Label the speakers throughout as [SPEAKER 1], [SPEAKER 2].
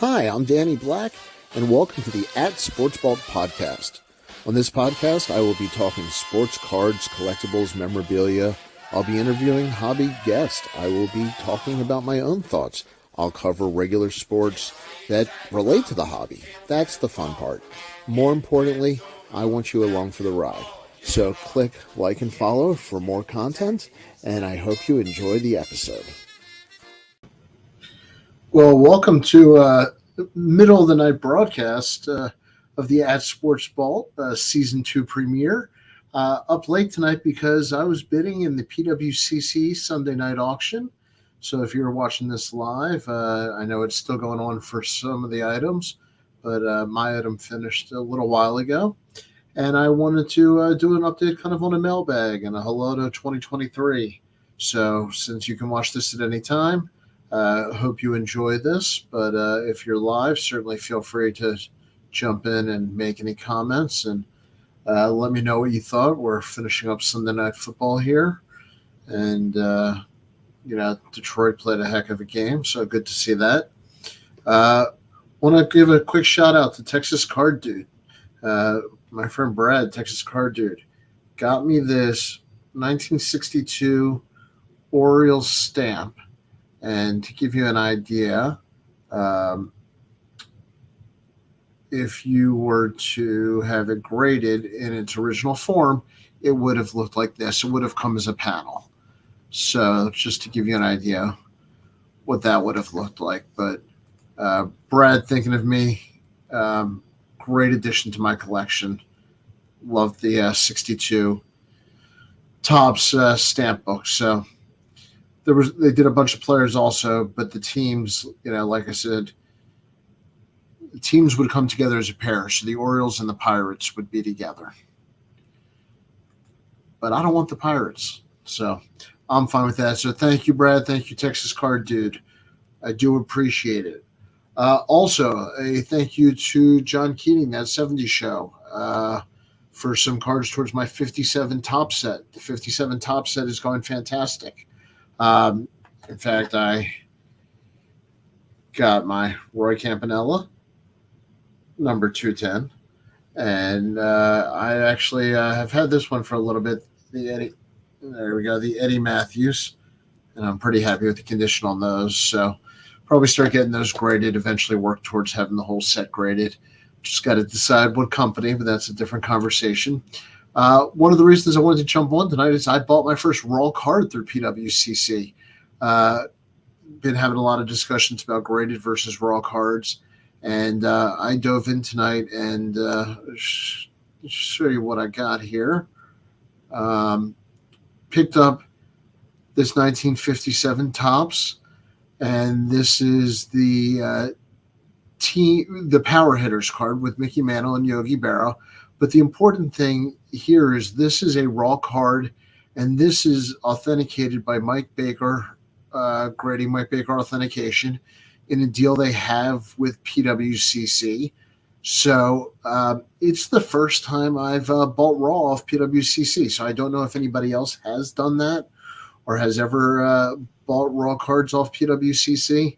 [SPEAKER 1] Hi, I'm Danny Black, and welcome to the Sports Vault podcast. On this podcast, I will be talking sports cards, collectibles, memorabilia. I'll be interviewing hobby guests. I will be talking about my own thoughts. I'll cover regular sports that relate to the hobby. That's the fun part. More importantly, I want you along for the ride. So click like and follow for more content, and I hope you enjoy the episode. Well, welcome to middle of the night broadcast of the Sports Vault Season 2 premiere. Up late tonight because I was bidding in the PWCC Sunday night auction. So if you're watching this live, I know it's still going on for some of the items, but my item finished a little while ago. And I wanted to do an update kind of on a mailbag and a hello to 2023. So since you can watch this at any time, hope you enjoy this, but if you're live, certainly feel free to jump in and make any comments and let me know what you thought. We're finishing up Sunday Night Football here, and Detroit played a heck of a game, so good to see that. Want to give a quick shout out to Texas Card Dude. My friend Brad, Texas Card Dude, got me this 1962 Orioles stamp. And to give you an idea, if you were to have it graded in its original form, it would have looked like this. It would have come as a panel. So just to give you an idea what that would have looked like. But Brad, thinking of me, great addition to my collection. Love the 62 Topps stamp book. So they did a bunch of players also, but the teams, like I said, the teams would come together as a pair. So the Orioles and the Pirates would be together. But I don't want the Pirates, so I'm fine with that. So thank you, Brad. Thank you, Texas Card Dude. I do appreciate it. Also, a thank you to John Keating, that 70s show, for some cards towards my 57 top set. The 57 top set is going fantastic. In fact, I got my Roy Campanella, number 210, and I actually have had this one for a little bit. The Eddie Matthews, and I'm pretty happy with the condition on those. So probably start getting those graded, eventually work towards having the whole set graded. Just got to decide what company, but that's a different conversation. One of the reasons I wanted to jump on tonight is I bought my first raw card through PWCC. Been having a lot of discussions about graded versus raw cards, and I dove in tonight and show you what I got here. Picked up this 1957 Topps, and this is the Power Hitters card with Mickey Mantle and Yogi Berra. But the important thing here is this is a raw card, and this is authenticated by Mike Baker, grading Mike Baker authentication in a deal they have with PWCC. So it's the first time I've bought raw off PWCC. So I don't know if anybody else has done that or has ever bought raw cards off PWCC.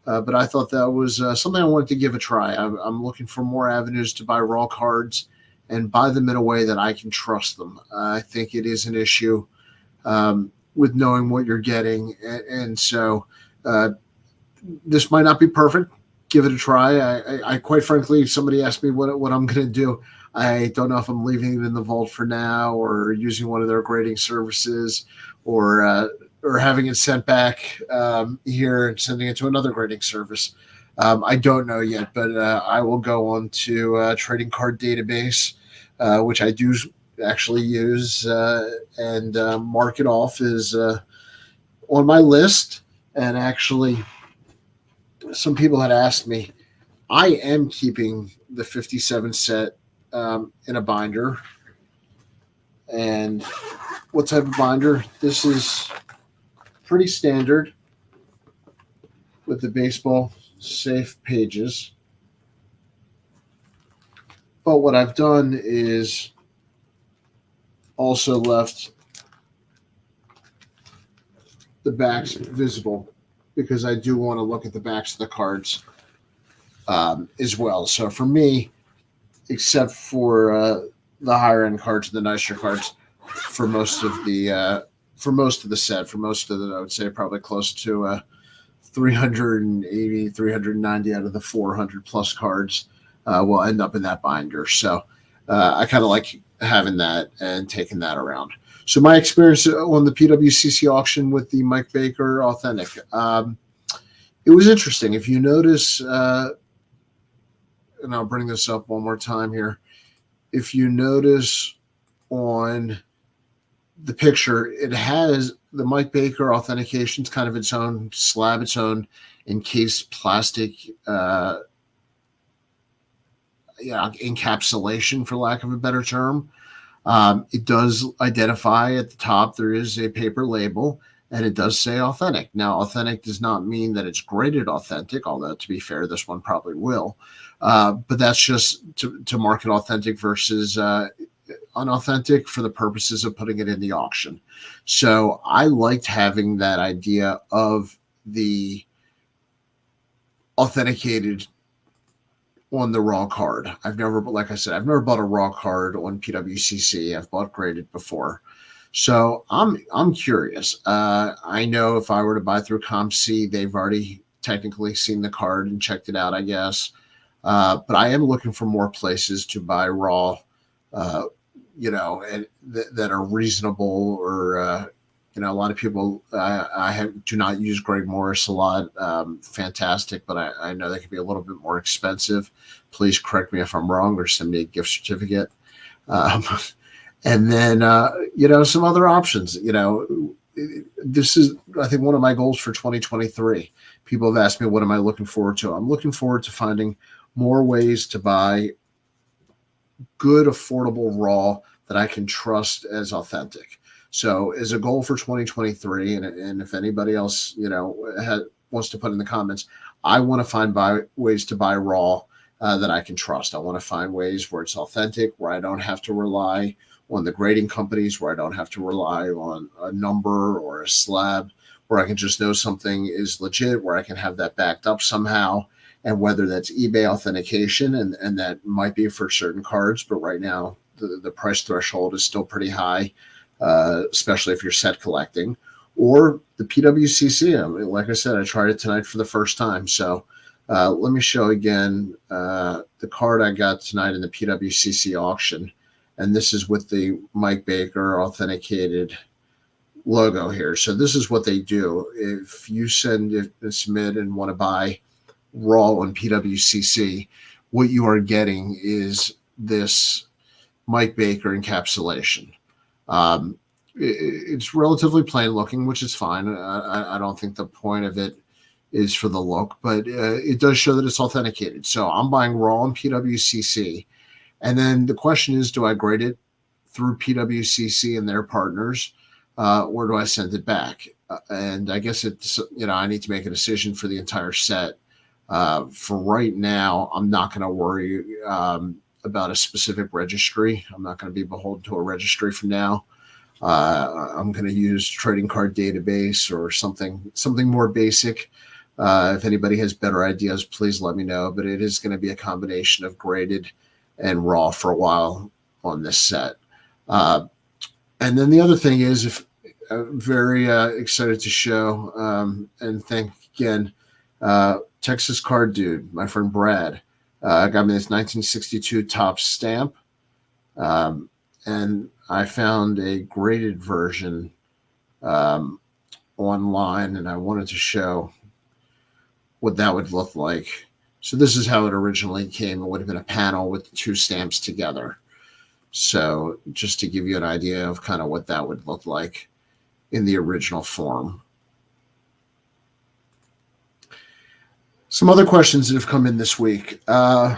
[SPEAKER 1] But I thought that was something I wanted to give a try. I'm looking for more avenues to buy raw cards and buy them in a way that I can trust them. I think it is an issue with knowing what you're getting. And so this might not be perfect. Give it a try. I quite frankly, somebody asked me what I'm going to do. I don't know if I'm leaving it in the vault for now or using one of their grading services or having it sent back here and sending it to another grading service. I don't know yet, but I will go on to Trading Card Database, which I do actually use, and mark it off as on my list. And actually, some people had asked me, I am keeping the 57 set in a binder. And what type of binder? This is pretty standard with the baseball safe pages. But what I've done is also left the backs visible because I do want to look at the backs of the cards. as well. So for me, except for the higher end cards, the nicer cards, for most of the set, for most of the, I would say probably close to 380, 390 out of the 400 plus cards will end up in that binder. So I kind of like having that and taking that around. So my experience on the PWCC auction with the Mike Baker Authentic, it was interesting. If you notice, and I'll bring this up one more time here. If you notice on the picture, it has the Mike Baker authentication. It's kind of its own slab, its own encased plastic encapsulation, for lack of a better term. It does identify at the top, there is a paper label, and it does say authentic. Now, authentic does not mean that it's graded authentic, although to be fair, this one probably will. But that's just to market authentic versus unauthentic for the purposes of putting it in the auction. So I liked having that idea of the authenticated on the raw card. Like I said, I've never bought a raw card on PWCC. I've bought graded before. So I'm curious. I know if I were to buy through ComC, they've already technically seen the card and checked it out, I guess. But I am looking for more places to buy raw, and that are reasonable, or a lot of people, do not use Greg Morris a lot. Fantastic, but I know they can be a little bit more expensive. Please correct me if I'm wrong, or send me a gift certificate. And then, some other options. This is, I think, one of my goals for 2023. People have asked me, what am I looking forward to? I'm looking forward to finding more ways to buy good, affordable raw that I can trust as authentic. So as a goal for 2023, and if anybody else, wants to put in the comments, I want to find ways to buy raw that I can trust. I want to find ways where it's authentic, where I don't have to rely on the grading companies, where I don't have to rely on a number or a slab, where I can just know something is legit, where I can have that backed up somehow. And whether that's eBay authentication, and that might be for certain cards, but right now the price threshold is still pretty high, especially if you're set collecting, or the PWCC. I mean, like I said, I tried it tonight for the first time. So let me show again the card I got tonight in the PWCC auction. And this is with the Mike Baker authenticated logo here. So this is what they do. If you submit and want to buy raw on PWCC, what you are getting is this Mike Baker encapsulation. It's relatively plain looking, which is fine. I don't think the point of it is for the look, but it does show that it's authenticated. So I'm buying raw on PWCC. And then the question is, do I grade it through PWCC and their partners, or do I send it back? And I guess it's, I need to make a decision for the entire set. For right now, I'm not going to worry about a specific registry. I'm not going to be beholden to a registry for now. I'm going to use trading card database or something more basic. If anybody has better ideas, please let me know. But it is going to be a combination of graded and raw for a while on this set. And then the other thing is, if I'm very excited to show and thank again Texas Card Dude, my friend Brad, got me this 1962 top stamp, and I found a graded version online, and I wanted to show what that would look like. So this is how it originally came. It would have been a panel with the two stamps together. So just to give you an idea of kind of what that would look like in the original form. Some other questions that have come in this week. Danny,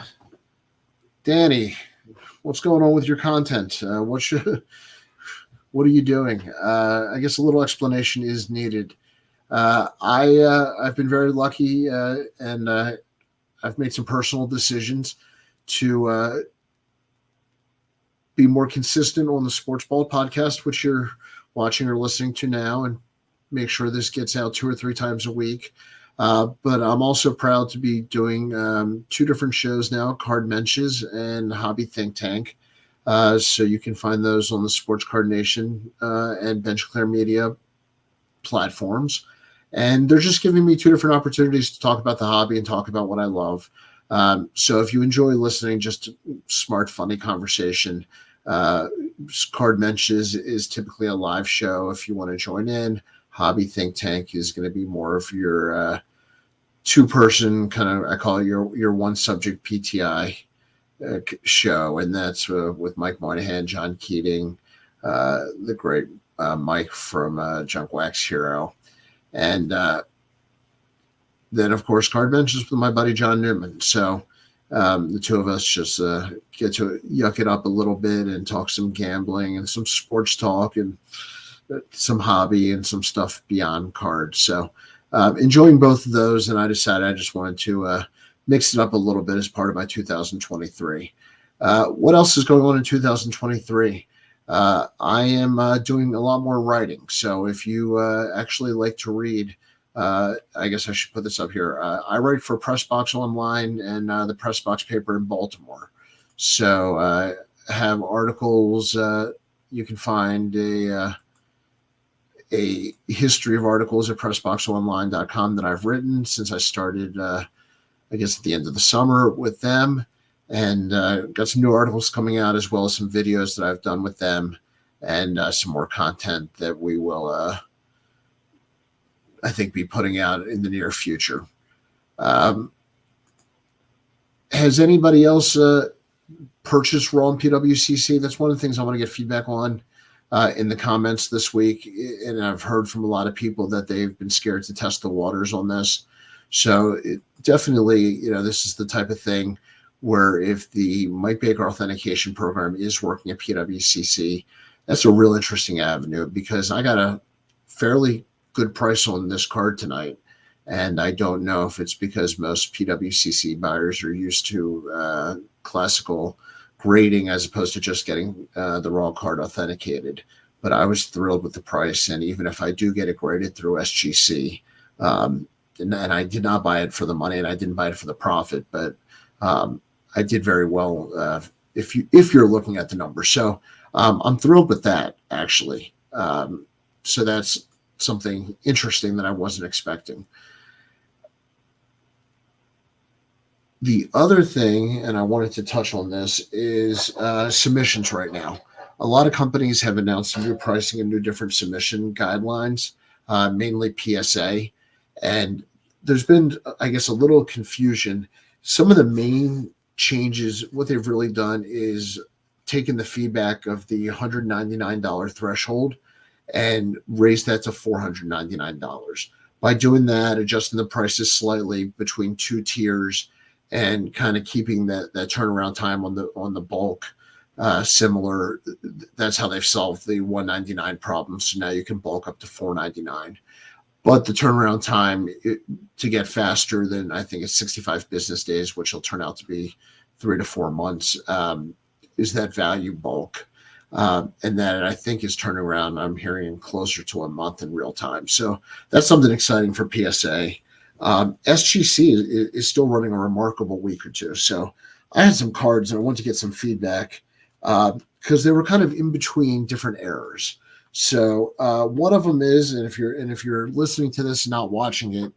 [SPEAKER 1] what's going on with your content? What are you doing? I guess a little explanation is needed. I've been very lucky, and I've made some personal decisions to be more consistent on the Sports Ball podcast, which you're watching or listening to now, and make sure this gets out 2 or 3 times a week. But I'm also proud to be doing two different shows now, Card Menches and Hobby Think Tank. So you can find those on the Sports Card Nation and Bench Clear Media platforms. And they're just giving me two different opportunities to talk about the hobby and talk about what I love. So if you enjoy listening, just smart, funny conversation, Card Menches is typically a live show if you want to join in. Hobby Think Tank is going to be more of your two-person kind of, I call it your one subject PTI show, and that's with Mike Moynihan, John Keating, the great Mike from Junk Wax Hero, and then of course Card Mentions with my buddy John Newman. So the two of us just get to yuck it up a little bit and talk some gambling and some sports talk and some hobby and some stuff beyond cards. So enjoying both of those, and I decided I just wanted to mix it up a little bit as part of my 2023. What else is going on in 2023? I am doing a lot more writing. So if you actually like to read, I guess I should put this up here. I write for Pressbox Online and the Pressbox paper in Baltimore. So I have articles. You can find a history of articles at PressboxOnline.com that I've written since I started, I guess, at the end of the summer with them. And got some new articles coming out, as well as some videos that I've done with them, and some more content that we will, I think, be putting out in the near future. Has anybody else purchased Raw and PWCC? That's one of the things I want to get feedback on in the comments this week. And I've heard from a lot of people that they've been scared to test the waters on this. So definitely, this is the type of thing where if the Mike Baker authentication program is working at PWCC, that's a real interesting avenue, because I got a fairly good price on this card tonight. And I don't know if it's because most PWCC buyers are used to classical grading as opposed to just getting the raw card authenticated. But I was thrilled with the price. And even if I do get it graded through SGC, and I did not buy it for the money and I didn't buy it for the profit, but I did very well if you're looking at the numbers. So I'm thrilled with that, actually. So that's something interesting that I wasn't expecting. The other thing, and I wanted to touch on this, is submissions right now. A lot of companies have announced new pricing and new different submission guidelines, mainly PSA. And there's been, I guess, a little confusion. Some of the main changes, what they've really done is taken the feedback of the $199 threshold and raised that to $499. By doing that, adjusting the prices slightly between two tiers and kind of keeping that turnaround time on the bulk similar, that's how they've solved the $199 problem. So now you can bulk up to $499. But the turnaround time to get faster than, I think it's 65 business days, which will turn out to be 3 to 4 months, is that value bulk. And that I think is turning around, I'm hearing, closer to a month in real time. So that's something exciting for PSA. SGC is still running a remarkable week or two. So I had some cards and I want to get some feedback because they were kind of in between different errors. So one of them is, and if you're listening to this and not watching it,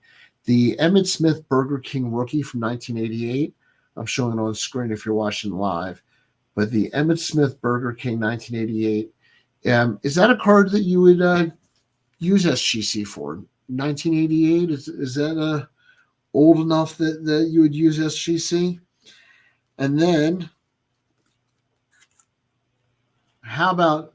[SPEAKER 1] the Emmitt Smith Burger King rookie from 1988. I'm showing it on screen if you're watching live. But the Emmitt Smith Burger King 1988, is that a card that you would use SGC for? 1988, is that old enough that you would use SGC? And then how about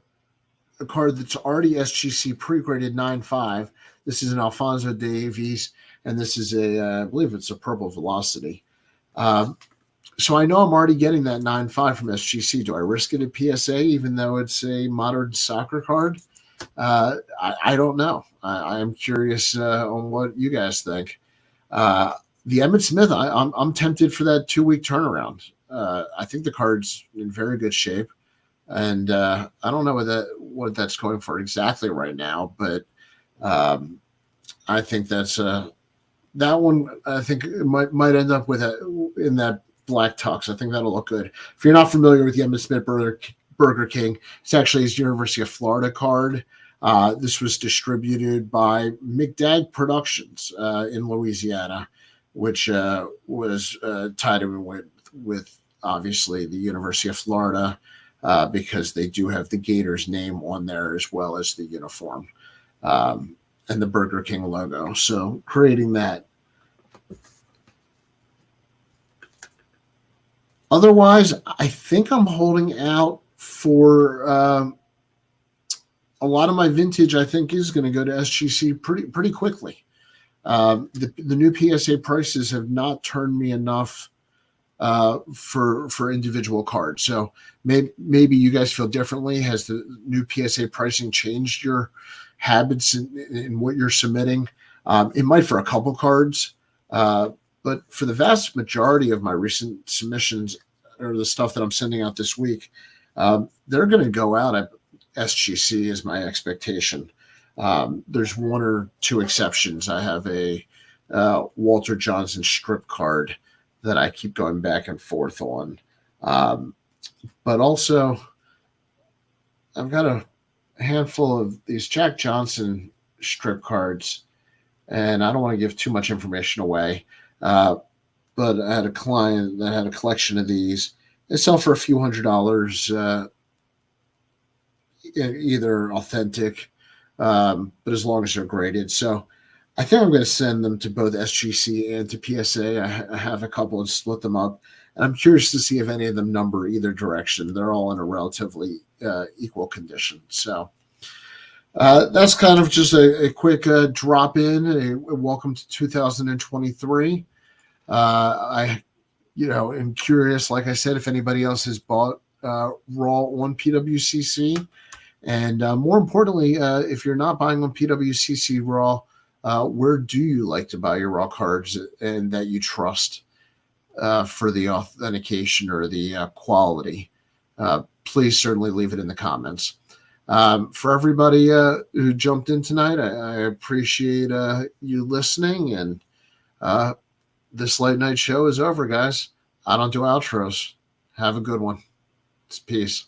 [SPEAKER 1] a card that's already SGC pre-graded 9.5? This is an Alfonso Davies, and this is I believe it's a Purple Velocity. So I know I'm already getting that 9.5 from SGC. Do I risk it at PSA, even though it's a modern soccer card? I don't know. I am curious on what you guys think. The Emmitt Smith, I'm tempted for that 2-week turnaround. I think the card's in very good shape, and I don't know what that's going for exactly right now, but I think that's That one, I think, it might end up with in that black tux. I think that'll look good. If you're not familiar with the Emmitt Smith Burger King, it's actually his University of Florida card. This was distributed by McDag Productions in Louisiana, which was tied in with obviously the University of Florida because they do have the Gators name on there as well as the uniform and the Burger King logo. So creating that. Otherwise, I think I'm holding out for a lot of my vintage. I think is going to go to SGC pretty quickly. The new PSA prices have not turned me enough for individual cards. So maybe you guys feel differently. Has the new PSA pricing changed your habits in what you're submitting? It might for a couple cards, but for the vast majority of my recent submissions or the stuff that I'm sending out this week, they're going to go out at SGC is my expectation. There's one or two exceptions. I have a Walter Johnson strip card that I keep going back and forth on. But also, I've got a handful of these Jack Johnson strip cards, and I don't want to give too much information away. But I had a client that had a collection of these. They sell for a few $100s, either authentic, but as long as they're graded. So I think I'm going to send them to both SGC and to PSA. I have a couple and split them up. And I'm curious to see if any of them number either direction. They're all in a relatively equal condition. So that's kind of just a quick drop in. A welcome to 2023. I, am curious, like I said, if anybody else has bought Raw on PWCC. And more importantly, if you're not buying on PWCC Raw, where do you like to buy your Raw cards and that you trust for the authentication or the quality? Please certainly leave it in the comments. For everybody who jumped in tonight, I appreciate you listening. And this late night show is over, guys. I don't do outros. Have a good one. It's peace.